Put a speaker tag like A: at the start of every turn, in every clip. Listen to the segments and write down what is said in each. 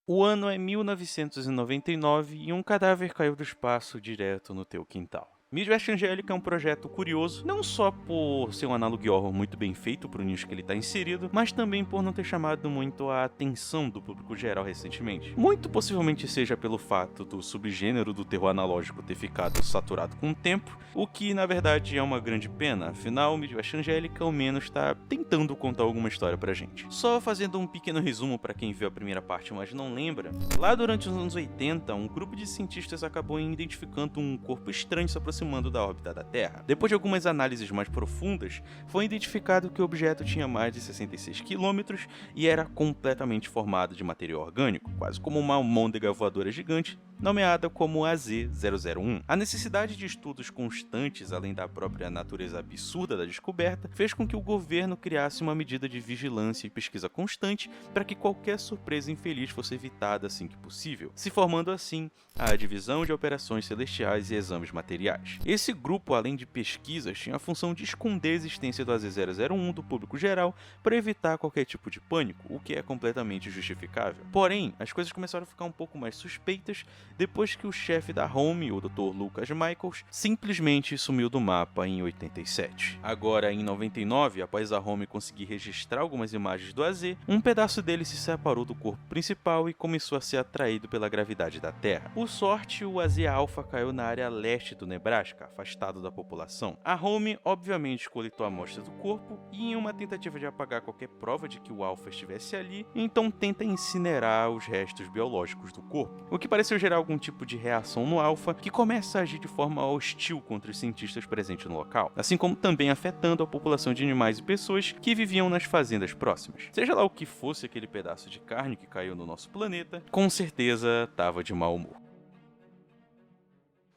A: O ano é 1999 e um cadáver caiu do espaço direto no teu quintal. Midwest Angélica é um projeto curioso, não só por ser um análogo horror muito bem feito para o nicho que ele está inserido, mas também por não ter chamado muito a atenção do público geral recentemente. Muito possivelmente seja pelo fato do subgênero do terror analógico ter ficado saturado com o tempo, o que na verdade é uma grande pena, afinal Midwest Angélica ao menos está tentando contar alguma história pra gente. Só fazendo um pequeno resumo para quem viu a primeira parte mas não lembra, lá durante os anos 80, um grupo de cientistas acabou identificando um corpo estranho se aproximando da órbita da Terra. Depois de algumas análises mais profundas, foi identificado que o objeto tinha mais de 66 quilômetros e era completamente formado de material orgânico, quase como uma almôndega voadora gigante, nomeada como AZ-001. A necessidade de estudos constantes, além da própria natureza absurda da descoberta, fez com que o governo criasse uma medida de vigilância e pesquisa constante para que qualquer surpresa infeliz fosse evitada assim que possível, se formando assim a Divisão de Operações Celestiais e Exames Materiais. Esse grupo, além de pesquisas, tinha a função de esconder a existência do AZ-001 do público geral para evitar qualquer tipo de pânico, o que é completamente justificável. Porém, as coisas começaram a ficar um pouco mais suspeitas depois que o chefe da Home, o Dr. Lucas Michaels, simplesmente sumiu do mapa em 87. Agora, em 99, após a Home conseguir registrar algumas imagens do AZ, um pedaço dele se separou do corpo principal e começou a ser atraído pela gravidade da Terra. Por sorte, o AZ Alpha caiu na área leste do Nebraska, afastado da população. A Home, obviamente, coletou amostras do corpo e, em uma tentativa de apagar qualquer prova de que o Alpha estivesse ali, então tenta incinerar os restos biológicos do corpo, o que pareceu gerar algum tipo de reação no Alpha, que começa a agir de forma hostil contra os cientistas presentes no local, assim como também afetando a população de animais e pessoas que viviam nas fazendas próximas. Seja lá o que fosse aquele pedaço de carne que caiu no nosso planeta, com certeza estava de mau humor.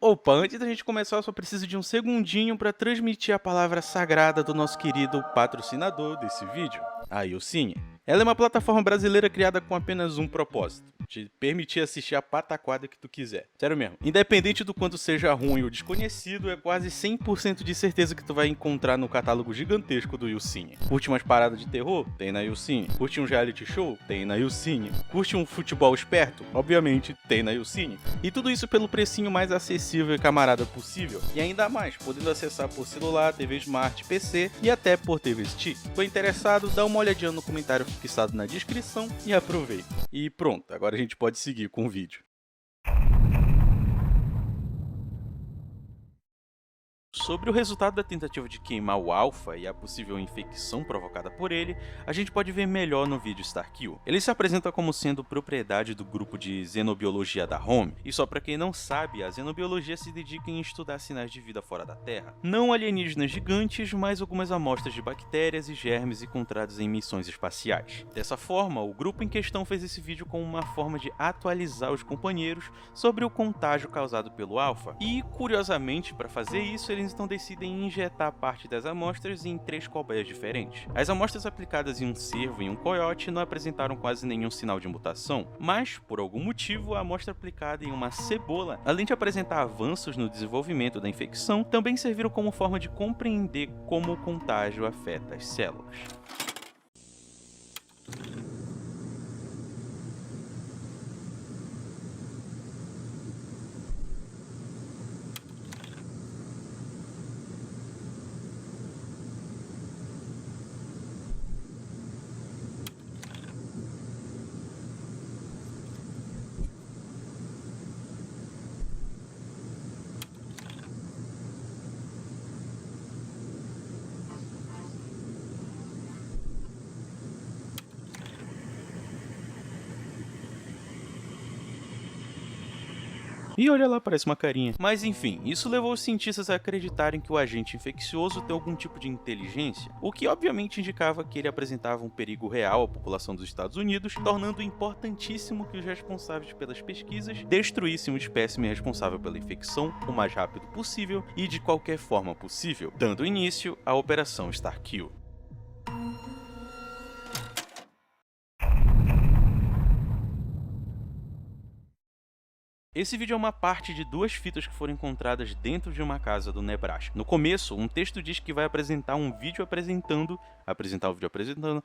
A: Opa, antes da gente começar, eu só preciso de um segundinho para transmitir a palavra sagrada do nosso querido patrocinador desse vídeo, a YouCine. Ela é uma plataforma brasileira criada com apenas um propósito: te permitir assistir a pataquada que tu quiser. Sério mesmo. Independente do quanto seja ruim ou desconhecido, é quase 100% de certeza que tu vai encontrar no catálogo gigantesco do YouCine. Curte umas paradas de terror? Tem na YouCine. Curte um reality show? Tem na YouCine. Curte um futebol esperto? Obviamente, tem na YouCine. E tudo isso pelo precinho mais acessível e camarada possível. E ainda mais, podendo acessar por celular, TV Smart, PC e até por TV Stick. Tô interessado? Dá uma olhadinha no comentário fixado na descrição e aproveita. E pronto, agora a gente pode seguir com o vídeo. Sobre o resultado da tentativa de queimar o Alpha e a possível infecção provocada por ele, a gente pode ver melhor no vídeo Starkill. Ele se apresenta como sendo propriedade do grupo de xenobiologia da Home, e só para quem não sabe, a xenobiologia se dedica em estudar sinais de vida fora da Terra. Não alienígenas gigantes, mas algumas amostras de bactérias e germes encontrados em missões espaciais. Dessa forma, o grupo em questão fez esse vídeo como uma forma de atualizar os companheiros sobre o contágio causado pelo Alpha, e curiosamente, para fazer isso, eles então decidem injetar parte das amostras em 3 cobaias diferentes. As amostras aplicadas em um cervo e um coiote não apresentaram quase nenhum sinal de mutação, mas, por algum motivo, a amostra aplicada em uma cebola, além de apresentar avanços no desenvolvimento da infecção, também serviram como forma de compreender como o contágio afeta as células. E olha lá, parece uma carinha. Mas enfim, isso levou os cientistas a acreditarem que o agente infeccioso tem algum tipo de inteligência, o que obviamente indicava que ele apresentava um perigo real à população dos Estados Unidos, tornando importantíssimo que os responsáveis pelas pesquisas destruíssem o espécime responsável pela infecção o mais rápido possível e de qualquer forma possível, dando início à Operação Starkill. Esse vídeo é uma parte de 2 fitas que foram encontradas dentro de uma casa do Nebraska. No começo, um texto diz que vai apresentar o vídeo apresentando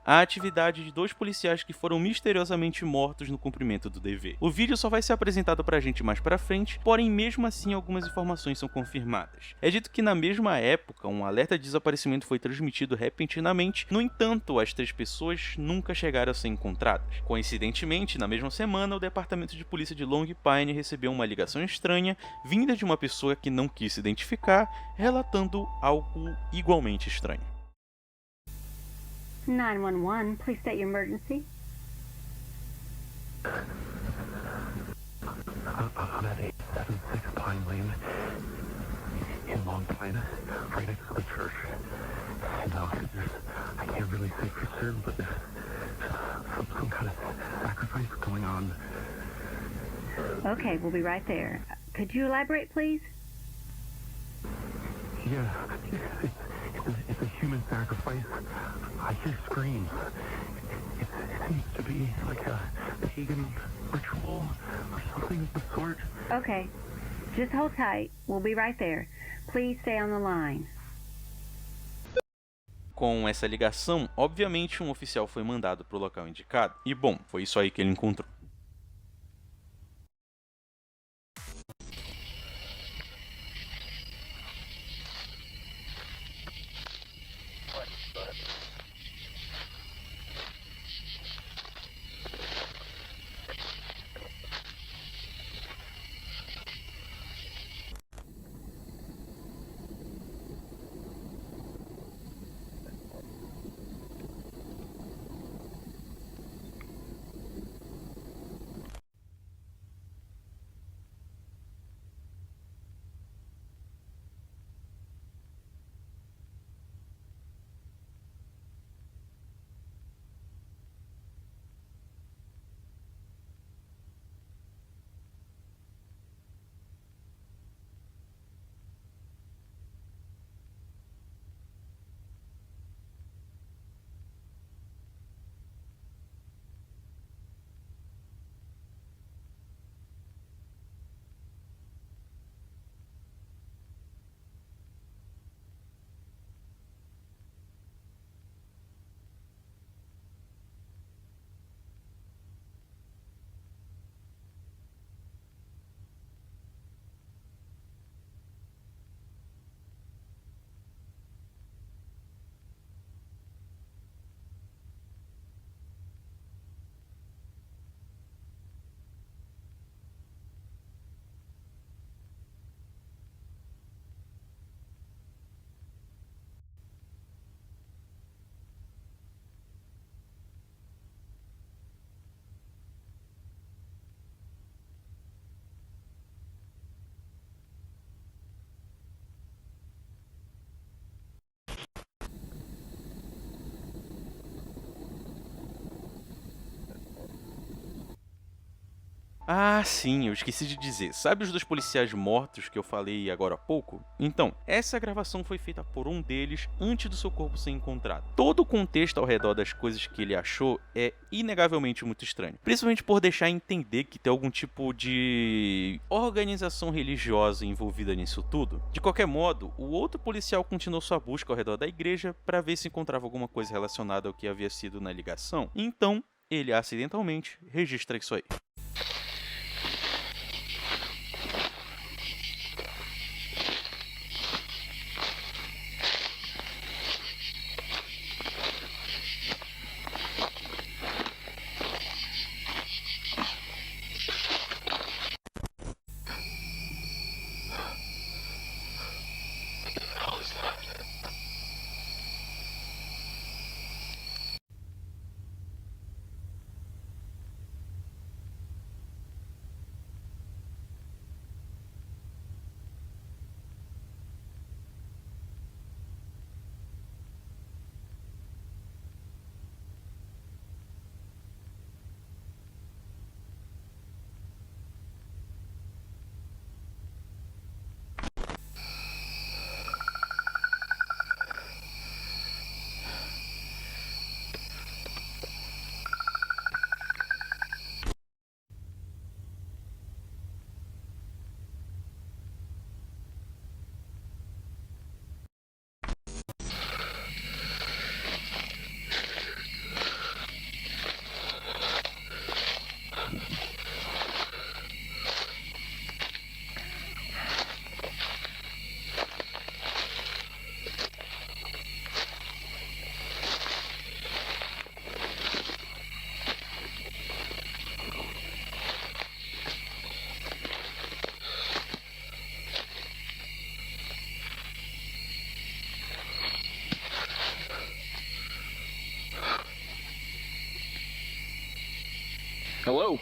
A: a atividade de 2 policiais que foram misteriosamente mortos no cumprimento do dever. O vídeo só vai ser apresentado pra gente mais pra frente, porém mesmo assim algumas informações são confirmadas. É dito que na mesma época, um alerta de desaparecimento foi transmitido repentinamente, no entanto, as 3 pessoas nunca chegaram a ser encontradas. Coincidentemente, na mesma semana, o departamento de polícia de Long Pine recebeu uma ligação estranha, vinda de uma pessoa que não quis se identificar, relatando algo igualmente estranho.
B: 911, please state your emergency.
C: I'm at 876 Pine Lane in Long Pine, right next to the church. No, I can't really say for certain, but there's some kind of sacrifice going on.
B: Okay, we'll be right there. Could you elaborate, please?
C: Yeah, it's a human sacrifice. I hear screams. It seems to be like a pagan ritual or something of the sort.
B: Okay, just hold tight. We'll be right there. Please stay on the line.
A: Com essa ligação, obviamente um oficial foi mandado para o local indicado, e bom, foi isso aí que ele encontrou. Ah, sim, eu esqueci de dizer. Sabe os 2 policiais mortos que eu falei agora há pouco? Então, essa gravação foi feita por um deles antes do seu corpo ser encontrado. Todo o contexto ao redor das coisas que ele achou é inegavelmente muito estranho, principalmente por deixar entender que tem algum tipo de organização religiosa envolvida nisso tudo. De qualquer modo, o outro policial continuou sua busca ao redor da igreja para ver se encontrava alguma coisa relacionada ao que havia sido na ligação. Então, ele acidentalmente registra isso aí.
C: Hello?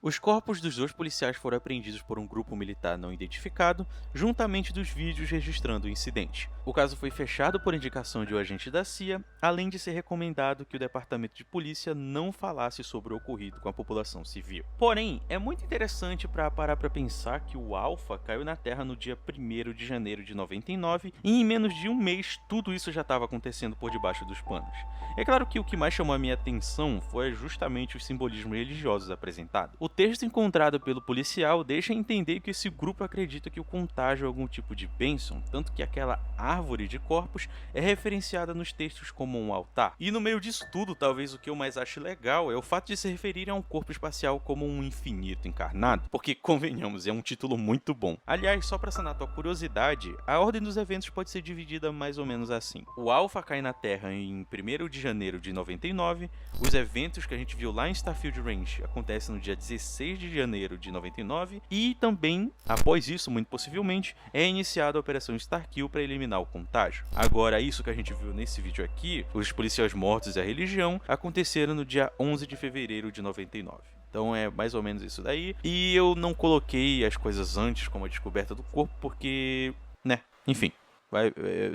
A: Os corpos dos 2 policiais foram apreendidos por um grupo militar não identificado, juntamente dos vídeos registrando o incidente. O caso foi fechado por indicação de um agente da CIA, além de ser recomendado que o departamento de polícia não falasse sobre o ocorrido com a população civil. Porém, é muito interessante para parar para pensar que o Alpha caiu na Terra no dia 1º de janeiro de 99 e em menos de um mês tudo isso já estava acontecendo por debaixo dos panos. É claro que o que mais chamou a minha atenção foi justamente os simbolismos religiosos apresentados. O texto encontrado pelo policial deixa entender que esse grupo acredita que o contágio é algum tipo de bênção, tanto que aquela árvore de corpos é referenciada nos textos como um altar. E no meio disso tudo, talvez o que eu mais acho legal é o fato de se referirem a um corpo espacial como um infinito encarnado, porque, convenhamos, é um título muito bom. Aliás, só para sanar tua curiosidade, a ordem dos eventos pode ser dividida mais ou menos assim. O Alpha cai na Terra em 1º de janeiro de 99, os eventos que a gente viu lá em Starfield Range acontecem no dia 16 de janeiro de 99 e também, após isso, muito possivelmente, é iniciada a Operação Starkill para eliminar o contágio. Agora, isso que a gente viu nesse vídeo aqui, os policiais mortos e a religião, aconteceram no dia 11 de fevereiro de 99. Então é mais ou menos isso daí. E eu não coloquei as coisas antes, como a descoberta do corpo, porque, né, enfim.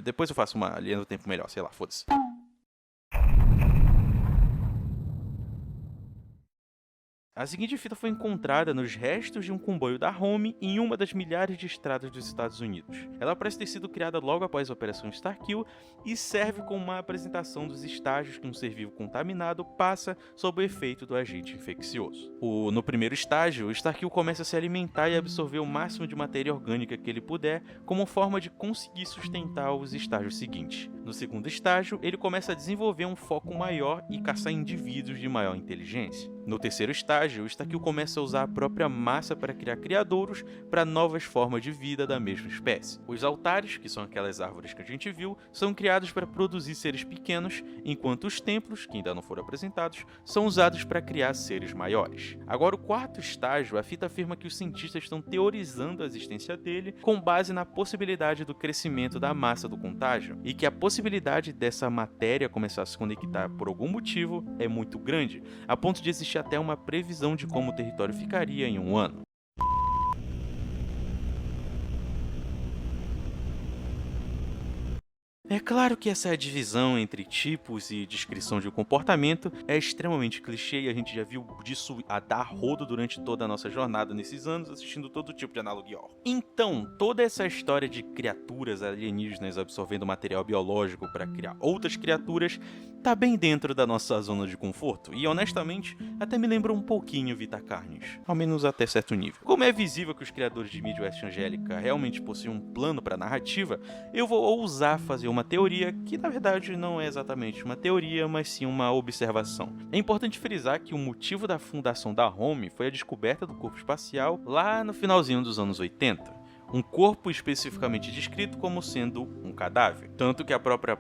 A: Depois eu faço uma linha do tempo melhor, sei lá, foda-se. A seguinte fita foi encontrada nos restos de um comboio da Home em uma das milhares de estradas dos Estados Unidos. Ela parece ter sido criada logo após a Operação Starkill e serve como uma apresentação dos estágios que um ser vivo contaminado passa sob o efeito do agente infeccioso. No primeiro estágio, o Starkill começa a se alimentar e absorver o máximo de matéria orgânica que ele puder como forma de conseguir sustentar os estágios seguintes. No segundo estágio, ele começa a desenvolver um foco maior e caçar indivíduos de maior inteligência. No terceiro estágio, o Starkill começa a usar a própria massa para criar criadouros para novas formas de vida da mesma espécie. Os altares, que são aquelas árvores que a gente viu, são criados para produzir seres pequenos, enquanto os templos, que ainda não foram apresentados, são usados para criar seres maiores. Agora, o quarto estágio, a fita afirma que os cientistas estão teorizando a existência dele com base na possibilidade do crescimento da massa do contágio, e que a possibilidade dessa matéria começar a se conectar por algum motivo é muito grande, a ponto de existir até uma previsão de como o território ficaria em um ano. É claro que essa divisão entre tipos e descrição de um comportamento é extremamente clichê e a gente já viu disso a dar rodo durante toda a nossa jornada nesses anos, assistindo todo tipo de analogia. Então, toda essa história de criaturas alienígenas absorvendo material biológico para criar outras criaturas tá bem dentro da nossa zona de conforto e, honestamente, até me lembra um pouquinho Vita Carnes, ao menos até certo nível. Como é visível que os criadores de Midwest Angélica realmente possuem um plano para a narrativa, eu vou ousar fazer uma teoria que, na verdade, não é exatamente uma teoria, mas sim uma observação. É importante frisar que o motivo da fundação da Home foi a descoberta do corpo espacial lá no finalzinho dos anos 80. Um corpo especificamente descrito como sendo um cadáver. Tanto que a própria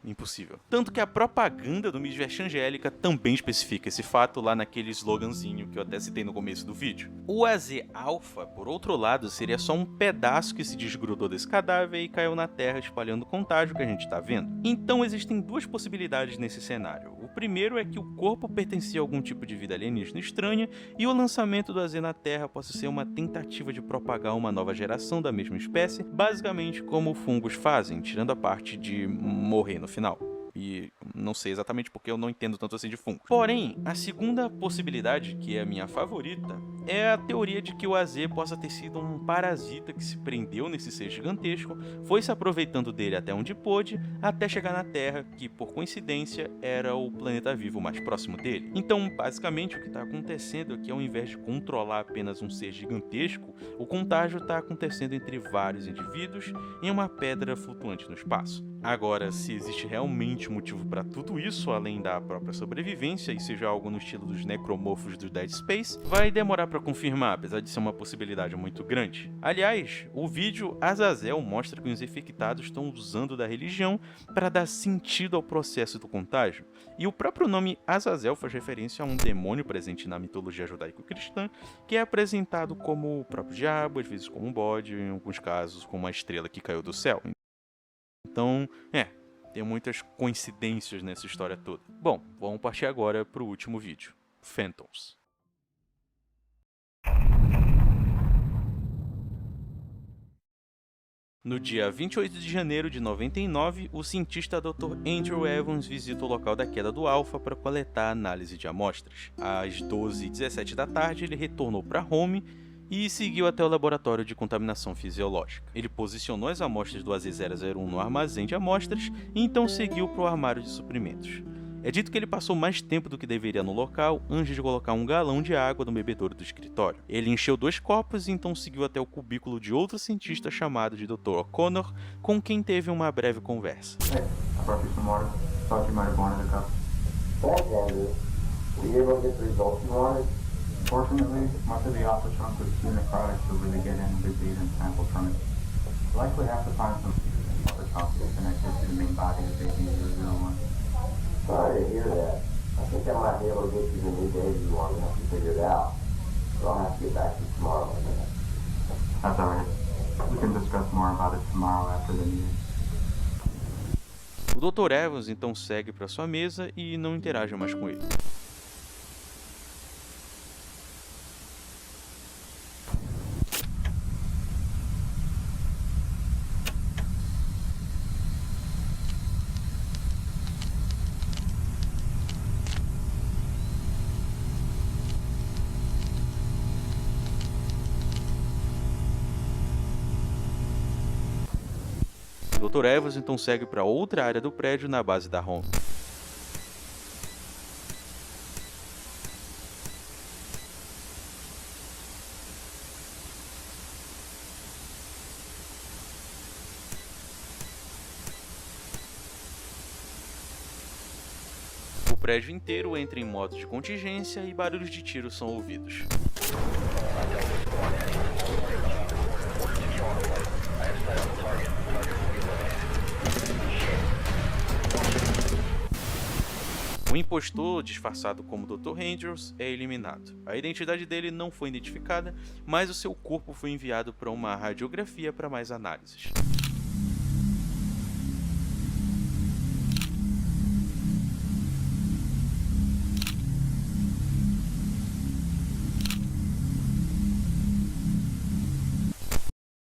A: impossível. Tanto que a propaganda do Midwest Angélica também especifica esse fato lá naquele sloganzinho que eu até citei no começo do vídeo. O AZ Alpha, por outro lado, seria só um pedaço que se desgrudou desse cadáver e caiu na terra espalhando o contágio que a gente tá vendo. Então existem duas possibilidades nesse cenário. O primeiro é que o corpo pertencia a algum tipo de vida alienígena estranha e o lançamento do AZ na Terra possa ser uma tentativa de propagar uma nova geração da mesma espécie, basicamente como fungos fazem, tirando a parte de morrer no final. E não sei exatamente porque eu não entendo tanto assim de fungo. Porém, a segunda possibilidade, que é a minha favorita, é a teoria de que o AZ possa ter sido um parasita que se prendeu nesse ser gigantesco, foi se aproveitando dele até onde pôde, até chegar na Terra, que por coincidência era o planeta vivo mais próximo dele. Então, basicamente, o que está acontecendo é que ao invés de controlar apenas um ser gigantesco, o contágio está acontecendo entre vários indivíduos em uma pedra flutuante no espaço. Agora, se existe realmente motivo para tudo isso, além da própria sobrevivência, e seja algo no estilo dos necromorfos do Dead Space, vai demorar para confirmar, apesar de ser uma possibilidade muito grande. Aliás, o vídeo Azazel mostra que os infectados estão usando da religião para dar sentido ao processo do contágio, e o próprio nome Azazel faz referência a um demônio presente na mitologia judaico-cristã, que é apresentado como o próprio diabo, às vezes como um bode, em alguns casos como uma estrela que caiu do céu. Então, tem muitas coincidências nessa história toda. Bom, vamos partir agora para o último vídeo, Phantoms. No dia 28 de janeiro de 99, o cientista Dr. Andrew Evans visita o local da queda do Alpha para coletar análise de amostras. Às 12h17 da tarde, ele retornou para home e seguiu até o laboratório de contaminação fisiológica. Ele posicionou as amostras do AZ001 no armazém de amostras e então seguiu para o armário de suprimentos. É dito que ele passou mais tempo do que deveria no local antes de colocar um galão de água no bebedouro do escritório. Ele encheu 2 copos e então seguiu até o cubículo de outro cientista chamado de Dr. O'Connor, com quem teve uma breve conversa.
D: Hey, I brought you some water. Thought you might have wanted a cup.
E: Thanks, Andrew. Were you able to get the results you wanted?
D: Fortunately, much of the alpha chunk was too necrotic to really get in disease and sample from it. Likely have to find some alpha chunks connected to the main body of AZ001.
E: Sorry to hear that. I think I might be able to get you the new data you want once you figure it out. But I'll have to get back to you tomorrow.
D: That's alright. We can discuss more about it tomorrow after the meeting.
A: O Dr. Evans então segue para sua mesa e não interage mais com ele. O Dr. Evans então segue para outra área do prédio na base da home. O prédio inteiro entra em modo de contingência e barulhos de tiro são ouvidos. O impostor, disfarçado como Dr. Andrews, é eliminado. A identidade dele não foi identificada, mas o seu corpo foi enviado para uma radiografia para mais análises.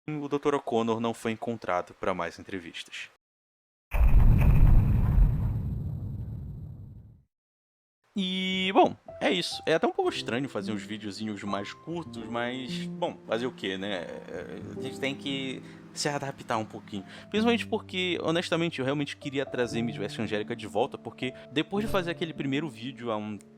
A: O Dr. O'Connor não foi encontrado para mais entrevistas. E, bom, é isso. É até um pouco estranho fazer uns videozinhos mais curtos, mas, bom, fazer o quê, né? A gente tem que se adaptar um pouquinho. Principalmente porque, honestamente, eu realmente queria trazer Midwest Angélica de volta, porque depois de fazer aquele primeiro vídeo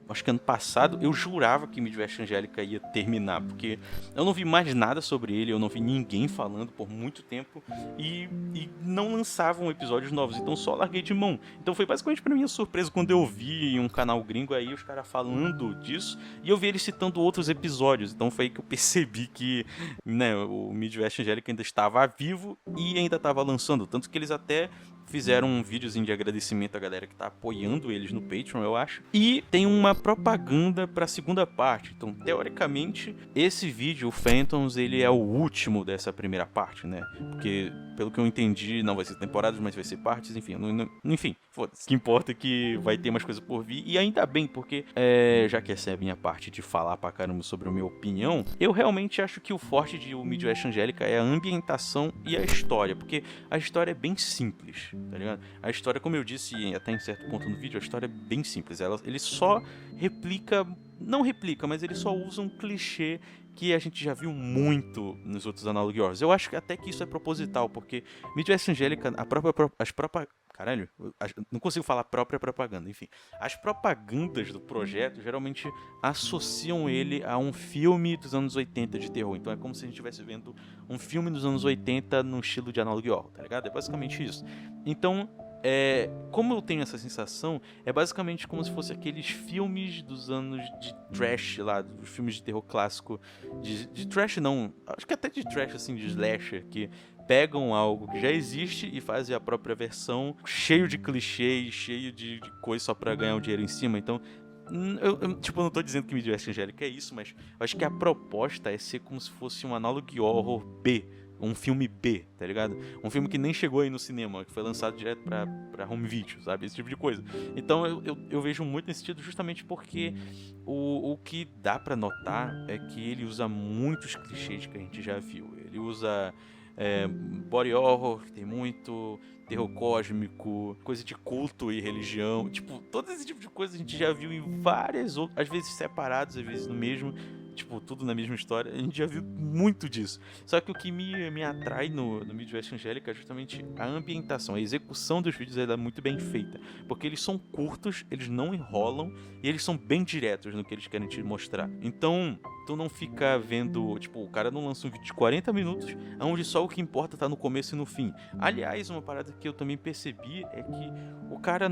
A: acho que ano passado, eu jurava que Midwest Angélica ia terminar, porque eu não vi mais nada sobre ele, eu não vi ninguém falando por muito tempo e não lançavam episódios novos, então só larguei de mão. Então foi basicamente pra minha surpresa quando eu vi em um canal gringo aí os caras falando disso e eu vi eles citando outros episódios, então foi aí que eu percebi que, né, o Midwest Angélica ainda estava vivo e ainda estava lançando, tanto que eles até fizeram um videozinho de agradecimento à galera que tá apoiando eles no Patreon, eu acho. E tem uma propaganda pra segunda parte. Então, teoricamente, esse vídeo, o Phantoms, ele é o último dessa primeira parte, né? Porque, pelo que eu entendi, não vai ser temporadas, mas vai ser partes, enfim. Enfim, foda-se. O que importa é que vai ter mais coisa por vir. E ainda bem, porque, já que essa é a minha parte de falar pra caramba sobre a minha opinião, eu realmente acho que o forte de O Midwest Angélica é a ambientação e a história. Porque a história é bem simples, tá ligado? A história, como eu disse até em certo ponto no vídeo, a história é bem simples. Ele só replica, não replica, mas ele só usa um clichê que a gente já viu muito nos outros Analog Horrors. Eu acho que até que isso é proposital, porque Midwest Angélica, caralho, não consigo falar própria propaganda, enfim. As propagandas do projeto geralmente associam ele a um filme dos anos 80 de terror. Então é como se a gente estivesse vendo um filme dos anos 80 no estilo de Analog Horror, tá ligado? É basicamente isso. Então, como eu tenho essa sensação, é basicamente como se fosse aqueles filmes dos anos de trash lá, dos filmes de terror clássico, de trash não, acho que até de trash assim, de slasher, que pegam algo que já existe e fazem a própria versão, cheio de clichês, cheio de coisa só pra ganhar um dinheiro em cima. Então, eu não tô dizendo que Midwest Angélica é isso, mas eu acho que a proposta é ser como se fosse um Analog Horror B, um filme B, tá ligado? Um filme que nem chegou aí no cinema, que foi lançado direto pra home video, sabe? Esse tipo de coisa. Então eu vejo muito nesse sentido justamente porque o que dá pra notar é que ele usa muitos clichês que a gente já viu. Ele usa body horror, que tem muito, terror cósmico, coisa de culto e religião, tipo, todo esse tipo de coisa a gente já viu em várias outras, às vezes separados, às vezes no mesmo, tipo, tudo na mesma história, a gente já viu muito disso. Só que o que me atrai no Midwest Angélica é justamente a ambientação, a execução dos vídeos é muito bem feita, porque eles são curtos, eles não enrolam e eles são bem diretos no que eles querem te mostrar. Então, tu não fica vendo, tipo, o cara não lança um vídeo de 40 minutos, onde só o que importa tá no começo e no fim. Aliás, uma parada que eu também percebi é que cara,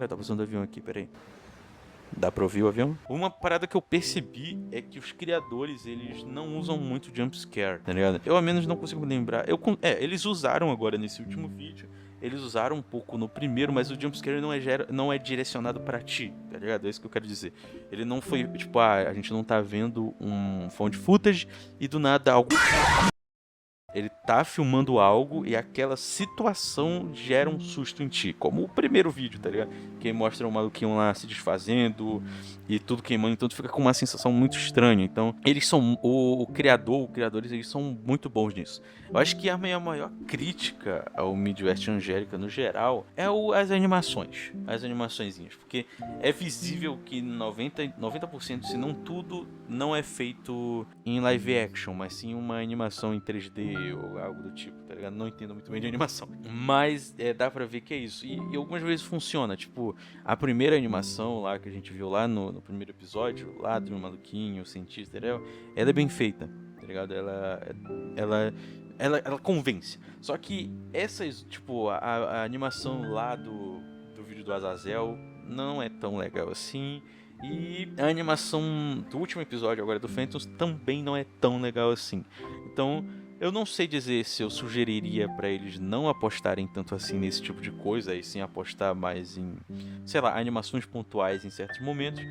A: tá passando do avião aqui, peraí. Dá pra ouvir o avião? Uma parada que eu percebi é que os criadores, eles não usam muito jumpscare, tá ligado? Eu ao menos não consigo me lembrar. Eles usaram agora nesse último vídeo, eles usaram um pouco no primeiro, mas o jumpscare não é direcionado pra ti, tá ligado? É isso que eu quero dizer. Ele não foi, tipo, a gente não tá vendo um found footage e do nada algo... Ele tá filmando algo e aquela situação gera um susto em ti. Como o primeiro vídeo, tá ligado? Que mostra o maluquinho lá se desfazendo e tudo queimando. Então tu fica com uma sensação muito estranha. Então eles são... Os criadores, eles são muito bons nisso. Eu acho que a minha maior crítica ao Midwest Angélica no geral é as animações. As animaçõezinhas. Porque é visível que 90%, se não tudo, não é feito em live action, mas sim uma animação em 3D ou algo do tipo, tá ligado? Não entendo muito bem de animação. Mas dá pra ver que é isso. E algumas vezes funciona. Tipo, a primeira animação lá que a gente viu lá no primeiro episódio, lá do maluquinho, o cientista, ela é bem feita, tá ligado? Ela convence. Só que essas, tipo, a animação lá do vídeo do Azazel não é tão legal assim. E a animação do último episódio agora do Phantoms também não é tão legal assim. Então, eu não sei dizer se eu sugeriria pra eles não apostarem tanto assim nesse tipo de coisa, e sim apostar mais em, sei lá, animações pontuais em certos momentos.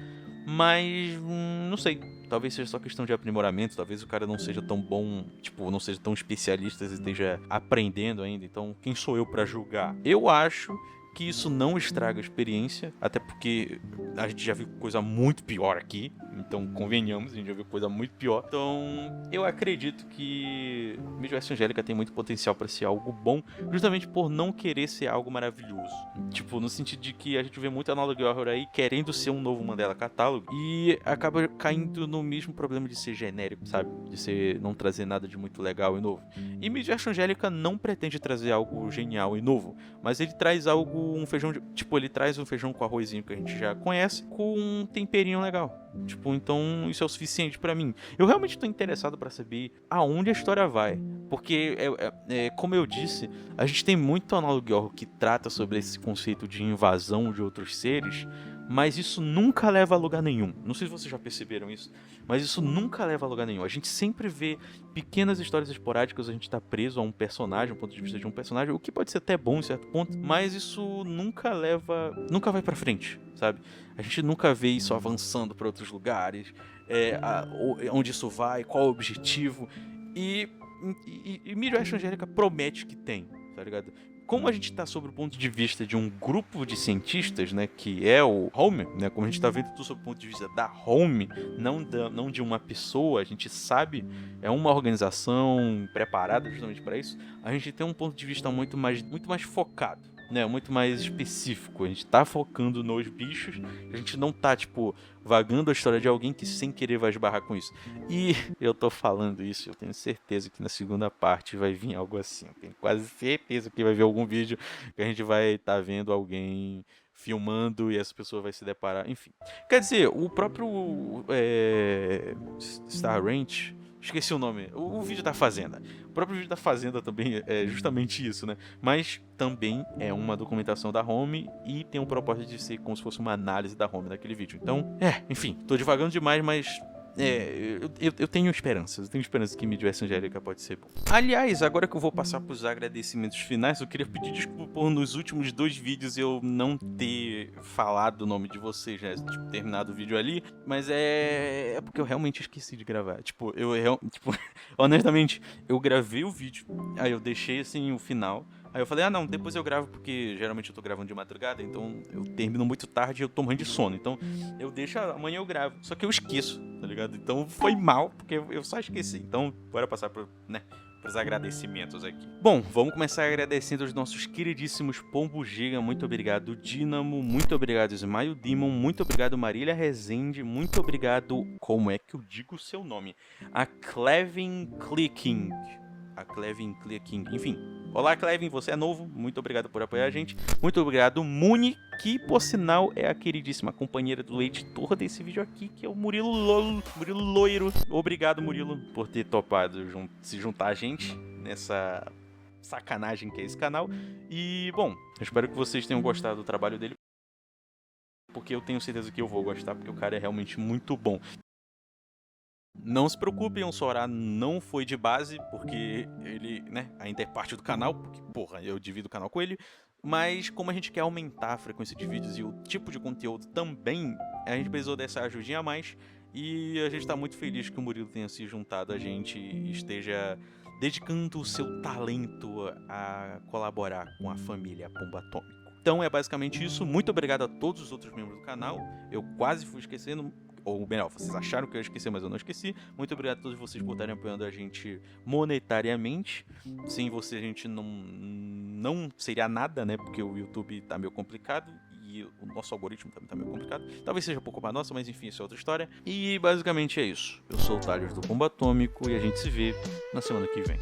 A: Mas, não sei, talvez seja só questão de aprimoramento, talvez o cara não seja tão bom, tipo, não seja tão especialista e esteja aprendendo ainda, então quem sou eu pra julgar? Eu acho que isso não estraga a experiência, até porque a gente já viu coisa muito pior aqui, então convenhamos, a gente já viu coisa muito pior. Então eu acredito que Midwest Angélica tem muito potencial para ser algo bom, justamente por não querer ser algo maravilhoso. Tipo, no sentido de que a gente vê muito Analog Horror aí querendo ser um novo Mandela Catálogo e acaba caindo no mesmo problema de ser genérico, sabe? De não trazer nada de muito legal e novo. E Midwest Angélica não pretende trazer algo genial e novo, mas ele traz ele traz um feijão com arrozinho que a gente já conhece, com um temperinho legal. Tipo, então isso é o suficiente pra mim. Eu realmente tô interessado pra saber aonde a história vai, porque como eu disse, a gente tem muito Analog Horror que trata sobre esse conceito de invasão de outros seres mas isso nunca leva a lugar nenhum. Não sei se vocês já perceberam isso, mas isso nunca leva a lugar nenhum. A gente sempre vê pequenas histórias esporádicas, a gente tá preso a um personagem, um ponto de vista de um personagem, o que pode ser até bom em certo ponto, mas isso nunca vai pra frente, sabe? A gente nunca vê isso avançando para outros lugares, onde isso vai, qual o objetivo, e Midwest Angélica promete que tem, tá ligado? Como a gente tá sobre o ponto de vista de um grupo de cientistas, né, que é o Home, né, como a gente tá vendo tudo sobre o ponto de vista da Home, não de uma pessoa, a gente sabe, é uma organização preparada justamente para isso, a gente tem um ponto de vista muito mais focado, né, muito mais específico. A gente tá focando nos bichos, a gente não tá, tipo, vagando a história de alguém que sem querer vai esbarrar com isso. E eu tô falando isso, eu tenho certeza que na segunda parte vai vir algo assim. Eu tenho quase certeza que vai vir algum vídeo que a gente vai estar vendo alguém filmando e essa pessoa vai se deparar, enfim. Quer dizer, o próprio Star Ranch, esqueci o nome, o vídeo da Fazenda. O próprio vídeo da Fazenda também é justamente isso, né? Mas também é uma documentação da Home e tem um propósito de ser como se fosse uma análise da Home naquele vídeo. Então, enfim, tô divagando demais, mas eu tenho esperanças. Eu tenho esperança que Midwest Angélica pode ser bom. Aliás, agora que eu vou passar pros agradecimentos finais, eu queria pedir desculpa por nos últimos 2 vídeos eu não ter falado o nome de vocês, né? Tipo, terminado o vídeo ali. Mas é porque eu realmente esqueci de gravar. Tipo, honestamente, eu gravei o vídeo, aí eu deixei assim o final. Aí eu falei, não, depois eu gravo, porque geralmente eu tô gravando de madrugada, então eu termino muito tarde e eu tô morrendo de sono. Então eu deixo, amanhã eu gravo. Só que eu esqueço, tá ligado? Então foi mal, porque eu só esqueci. Então, bora passar pros agradecimentos aqui. Bom, vamos começar agradecendo aos nossos queridíssimos Pombo Giga. Muito obrigado, Dínamo. Muito obrigado, Smile Demon. Muito obrigado, Marília Rezende. Muito obrigado, como é que eu digo o seu nome? A Clevin Clicking. Enfim. Olá, Clevin, você é novo. Muito obrigado por apoiar a gente. Muito obrigado, Muni, que por sinal é a queridíssima companheira do editor desse vídeo aqui, que é o Murilo Loiro. Obrigado, Murilo, por ter topado se juntar a gente nessa sacanagem que é esse canal. E, bom, eu espero que vocês tenham gostado do trabalho dele, porque eu tenho certeza que eu vou gostar, porque o cara é realmente muito bom. Não se preocupem, o Sorá não foi de base, porque ele, né, ainda é parte do canal, porque, porra, eu divido o canal com ele, mas como a gente quer aumentar a frequência de vídeos e o tipo de conteúdo também, a gente precisou dessa ajudinha a mais, e a gente tá muito feliz que o Murilo tenha se juntado a gente e esteja dedicando o seu talento a colaborar com a família Pombo Atômico. Então é basicamente isso, muito obrigado a todos os outros membros do canal, eu quase fui esquecendo, ou melhor, vocês acharam que eu ia esquecer, mas eu não esqueci. Muito obrigado a todos vocês por estarem apoiando a gente monetariamente. Sem vocês a gente não seria nada, né? Porque o YouTube tá meio complicado e o nosso algoritmo também tá meio complicado. Talvez seja pouco pra nossa, mas enfim, isso é outra história. E basicamente é isso. Eu sou o Thales do Pombo Atômico e a gente se vê na semana que vem.